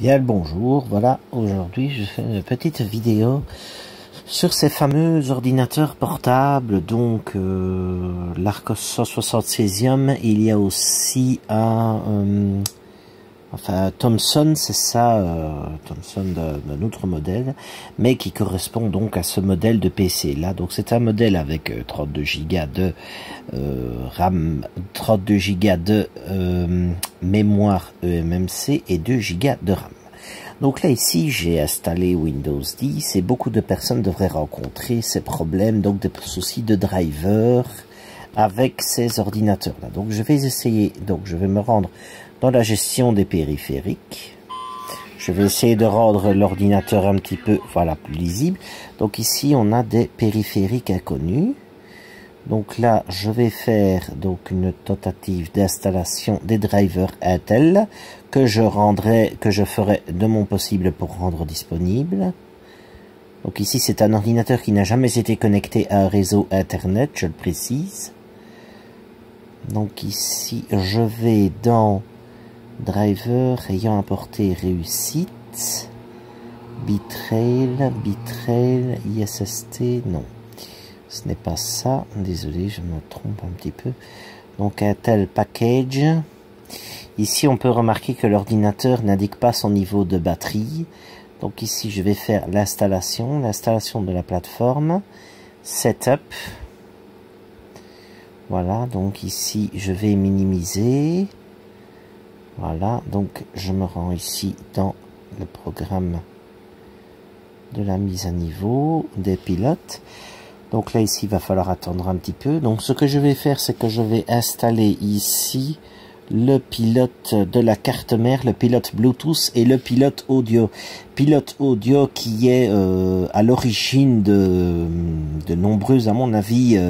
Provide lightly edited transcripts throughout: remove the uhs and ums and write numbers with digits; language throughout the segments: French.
Bien le bonjour, voilà, aujourd'hui je fais une petite vidéo sur ces fameux ordinateurs portables, donc l'Arcos 176e, il y a aussi un Thomson, c'est ça, Thomson d'un autre modèle, mais qui correspond donc à ce modèle de PC là. Donc c'est un modèle avec 32 Go de RAM, 32 Go de mémoire eMMC et 2 Go de RAM. Donc là ici j'ai installé Windows 10 et beaucoup de personnes devraient rencontrer ces problèmes, donc des soucis de driver avec ces ordinateurs là. Donc je vais essayer, donc je vais me rendre dans la gestion des périphériques. Je vais essayer de rendre l'ordinateur un petit peu, voilà, plus lisible. Donc ici on a des périphériques inconnus. Donc là je vais faire donc une tentative d'installation des drivers Intel que je ferai de mon possible pour rendre disponible. Donc ici c'est un ordinateur qui n'a jamais été connecté à un réseau internet, je le précise. Donc ici je vais dans driver ayant apporté réussite, Bitrail, ISST, non, ce n'est pas ça, désolé, je me trompe un petit peu. Donc Intel Package. Ici on peut remarquer que l'ordinateur n'indique pas son niveau de batterie. Donc ici je vais faire l'installation de la plateforme, Setup. Voilà, donc ici je vais minimiser. Voilà, donc je me rends ici dans le programme de la mise à niveau des pilotes. Donc là ici il va falloir attendre un petit peu. Donc ce que je vais faire, c'est que je vais installer ici le pilote de la carte mère, le pilote Bluetooth et le pilote audio. Pilote audio qui est à l'origine de nombreuses, à mon avis,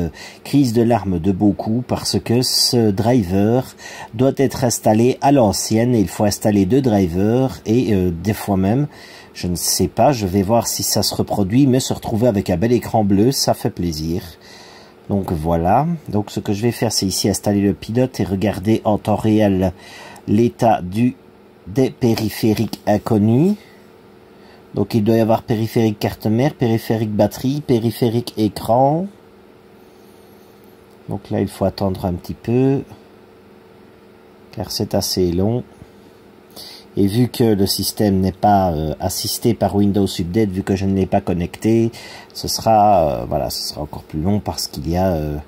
crises de larmes de beaucoup, parce que ce driver doit être installé à l'ancienne et il faut installer 2 drivers et des fois même, je ne sais pas, je vais voir si ça se reproduit, mais se retrouver avec un bel écran bleu, ça fait plaisir. Donc voilà, donc ce que je vais faire, c'est ici installer le pilote et regarder en temps réel l'état des périphériques inconnus. Donc il doit y avoir périphérique carte mère, périphérique batterie, périphérique écran. Donc là il faut attendre un petit peu, car c'est assez long. Et vu que le système n'est pas assisté par Windows Update, vu que je ne l'ai pas connecté, ce sera voilà, ce sera encore plus long, parce qu'il y a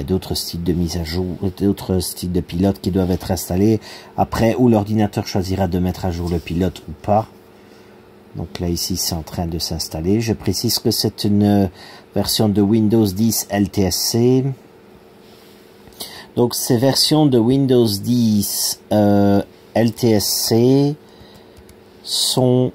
d'autres styles de mise à jour, d'autres styles de pilotes qui doivent être installés. Après, où l'ordinateur choisira de mettre à jour le pilote ou pas. Donc là ici c'est en train de s'installer. Je précise que c'est une version de Windows 10 LTSC. Donc ces versions de Windows 10 LTSC sont,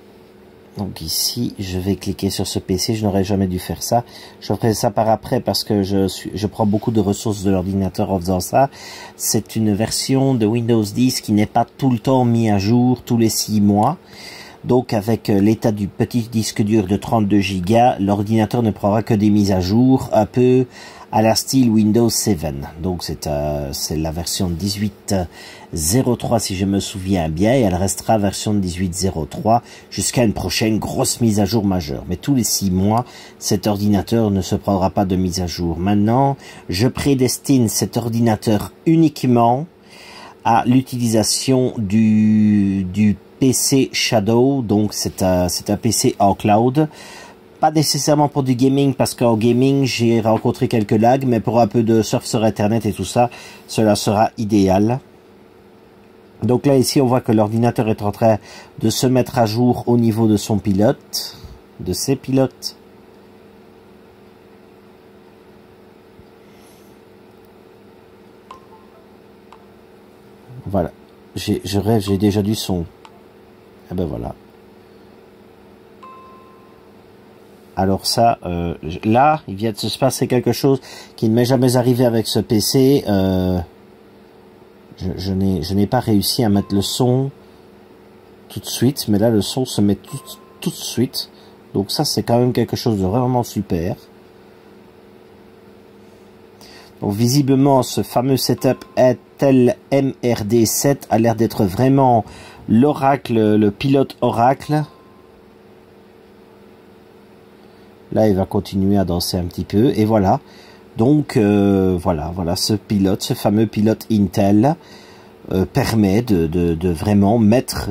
donc ici je vais cliquer sur ce PC, je n'aurais jamais dû faire ça, je ferai ça par après parce que je prends beaucoup de ressources de l'ordinateur en faisant ça. C'est une version de Windows 10 qui n'est pas tout le temps mis à jour, tous les 6 mois. Donc avec l'état du petit disque dur de 32 Go, l'ordinateur ne prendra que des mises à jour, un peu à la style Windows 7. Donc c'est la version 18.03 si je me souviens bien, et elle restera version 18.03 jusqu'à une prochaine grosse mise à jour majeure. Mais tous les 6 mois, cet ordinateur ne se prendra pas de mise à jour. Maintenant, je prédestine cet ordinateur uniquement à l'utilisation du PC Shadow. Donc c'est un PC en cloud, pas nécessairement pour du gaming, parce qu'en gaming j'ai rencontré quelques lags, mais pour un peu de surf sur internet et tout ça, cela sera idéal. Donc là ici on voit que l'ordinateur est en train de se mettre à jour au niveau de son pilote, de ses pilotes. Voilà, j'ai déjà du son. Et ben voilà. Alors ça, là, il vient de se passer quelque chose qui ne m'est jamais arrivé avec ce PC. Je n'ai pas réussi à mettre le son tout de suite, mais là le son se met tout de suite. Donc ça c'est quand même quelque chose de vraiment super. Donc visiblement, ce fameux setup Intel MRD7 a l'air d'être vraiment l'oracle, le pilote oracle. Là, il va continuer à danser un petit peu. Et voilà. Donc, voilà, ce pilote, ce fameux pilote Intel permet de vraiment mettre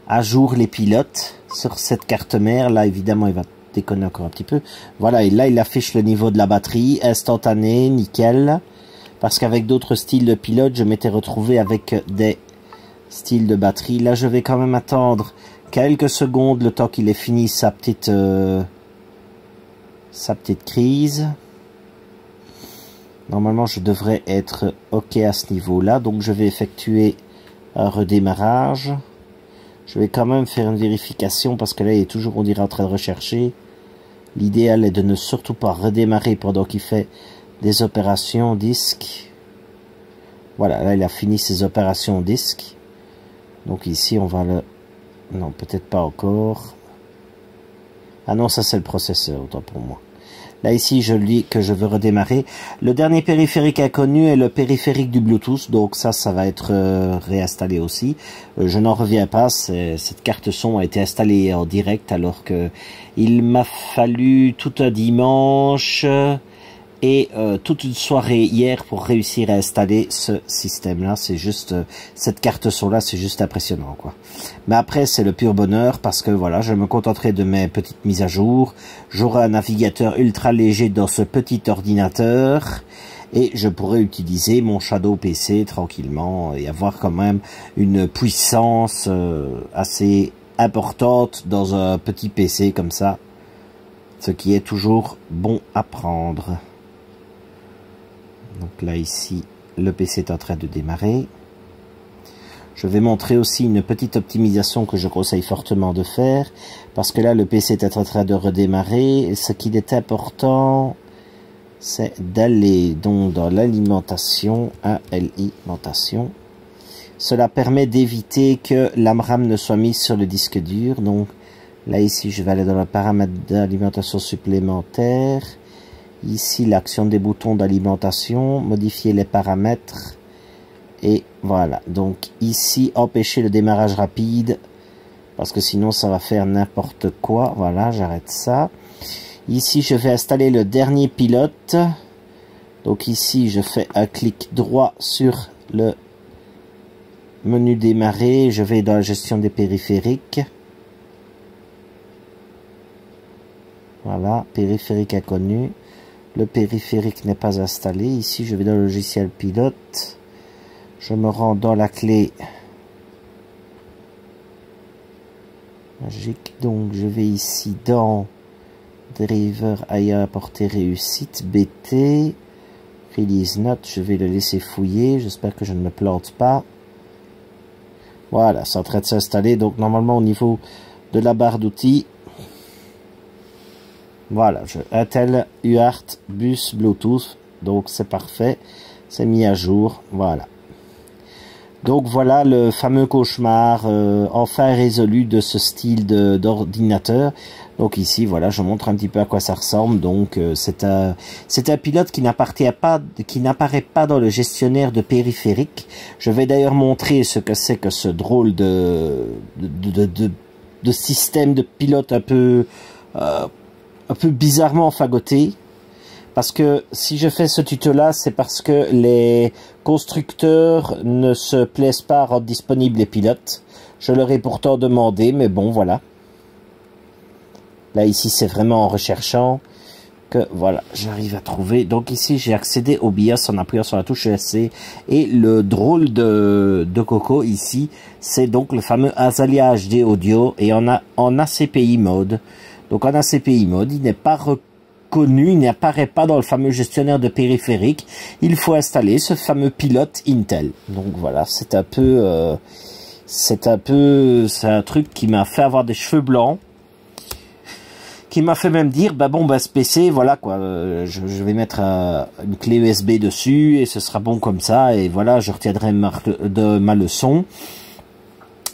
à jour les pilotes sur cette carte mère. Là, évidemment, il va déconner encore un petit peu. Voilà, et là, il affiche le niveau de la batterie, instantané, nickel. Parce qu'avec d'autres styles de pilote, je m'étais retrouvé avec des styles de batterie. Là, je vais quand même attendre quelques secondes, le temps qu'il ait fini sa petite crise. Normalement, je devrais être OK à ce niveau-là. Donc, je vais effectuer un redémarrage. Je vais quand même faire une vérification parce que là, il est toujours, on dirait, en train de rechercher. L'idéal est de ne surtout pas redémarrer pendant qu'il fait des opérations disque. Voilà, là, il a fini ses opérations disque. Donc ici, on va le... Non, peut-être pas encore. Ah non, ça, c'est le processeur, autant pour moi. Là, ici, je dis que je veux redémarrer. Le dernier périphérique inconnu est le périphérique du Bluetooth. Donc ça va être réinstallé aussi. Je n'en reviens pas. Cette carte son a été installée en direct alors que il m'a fallu tout un dimanche et toute une soirée hier pour réussir à installer ce système-là. C'est juste, cette carte son-là, c'est juste impressionnant, quoi. Mais après, c'est le pur bonheur parce que voilà, je me contenterai de mes petites mises à jour. J'aurai un navigateur ultra léger dans ce petit ordinateur et je pourrai utiliser mon Shadow PC tranquillement et avoir quand même une puissance assez importante dans un petit PC comme ça. Ce qui est toujours bon à prendre. Donc là, ici, le PC est en train de démarrer. Je vais montrer aussi une petite optimisation que je conseille fortement de faire. Parce que là, le PC est en train de redémarrer. Et ce qu'il est important, c'est d'aller donc dans l'alimentation, alimentation. Cela permet d'éviter que l'AMRAM ne soit mise sur le disque dur. Donc là, ici, je vais aller dans le paramètre d'alimentation supplémentaire. Ici, l'action des boutons d'alimentation, modifier les paramètres. Et voilà, donc ici, empêcher le démarrage rapide, parce que sinon, ça va faire n'importe quoi. Voilà, j'arrête ça. Ici, je vais installer le dernier pilote. Donc ici, je fais un clic droit sur le menu démarrer. Je vais dans la gestion des périphériques. Voilà, périphérique inconnu. Le périphérique n'est pas installé. Ici, je vais dans le logiciel pilote. Je me rends dans la clé magique. Donc, je vais ici dans driver ayant apporté réussite, BT, release note. Je vais le laisser fouiller. J'espère que je ne me plante pas. Voilà, c'est en train de s'installer. Donc, normalement, au niveau de la barre d'outils, voilà, Intel UART bus Bluetooth, donc c'est parfait, c'est mis à jour, voilà. Donc voilà le fameux cauchemar enfin résolu de ce style d'ordinateur. Donc ici, voilà, je montre un petit peu à quoi ça ressemble. Donc c'est un pilote qui n'apparaît pas dans le gestionnaire de périphériques. Je vais d'ailleurs montrer ce que c'est que ce drôle de système de pilote un peu bizarrement fagoté, parce que si je fais ce tuto là, c'est parce que les constructeurs ne se plaisent pas à rendre disponibles les pilotes. Je leur ai pourtant demandé, mais bon, voilà. Là, ici, c'est vraiment en recherchant que, voilà, j'arrive à trouver. Donc ici, j'ai accédé au BIOS en appuyant sur la touche ESC. Et le drôle de coco ici, c'est donc le fameux Azalia HD Audio et on a en ACPI mode. Donc en ACPI mode, il n'est pas reconnu, il n'apparaît pas dans le fameux gestionnaire de périphériques. Il faut installer ce fameux pilote Intel. Donc voilà, c'est un truc qui m'a fait avoir des cheveux blancs, qui m'a fait même dire, bah bon, bah ce PC, voilà quoi, je vais mettre une clé USB dessus et ce sera bon comme ça. Et voilà, je retiendrai de ma leçon.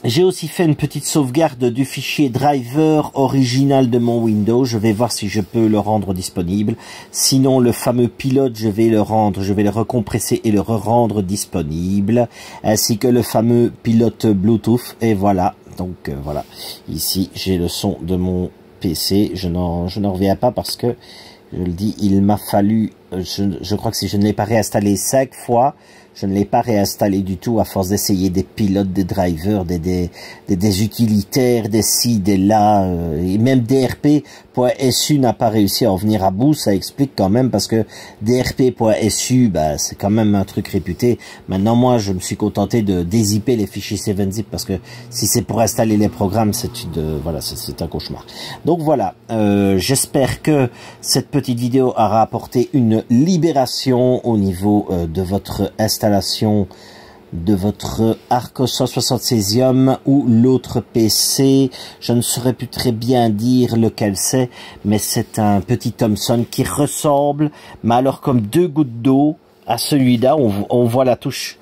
J'ai aussi fait une petite sauvegarde du fichier driver original de mon Windows. Je vais voir si je peux le rendre disponible. Sinon, le fameux pilote, je vais le recompresser et le rendre disponible. Ainsi que le fameux pilote Bluetooth. Et voilà. Donc, voilà. Ici, j'ai le son de mon PC. Je n'en reviens pas parce que, je le dis, il m'a fallu, je crois que si je ne l'ai pas réinstallé 5 fois, je ne l'ai pas réinstallé du tout à force d'essayer des pilotes, des drivers, des utilitaires, des ci, des là, et même DRP.su n'a pas réussi à en venir à bout. Ça explique quand même parce que DRP.su, bah, c'est quand même un truc réputé. Maintenant, moi, je me suis contenté de dézipper les fichiers 7-zip parce que si c'est pour installer les programmes, voilà, c'est un cauchemar. Donc voilà, j'espère que cette petite vidéo aura apporté une libération au niveau de votre installation de votre Arc 176e ou l'autre PC. Je ne saurais plus très bien dire lequel c'est, mais c'est un petit Thomson qui ressemble, mais alors comme 2 gouttes d'eau à celui-là. On voit la touche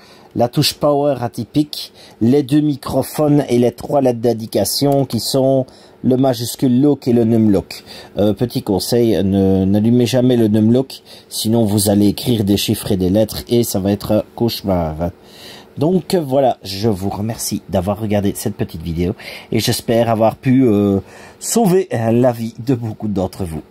power atypique, les 2 microphones et les 3 lettres d'indication qui sont le majuscule lock et le numlock. Petit conseil, n'allumez jamais le numlock, sinon vous allez écrire des chiffres et des lettres et ça va être un cauchemar. Donc voilà, je vous remercie d'avoir regardé cette petite vidéo et j'espère avoir pu sauver la vie de beaucoup d'entre vous.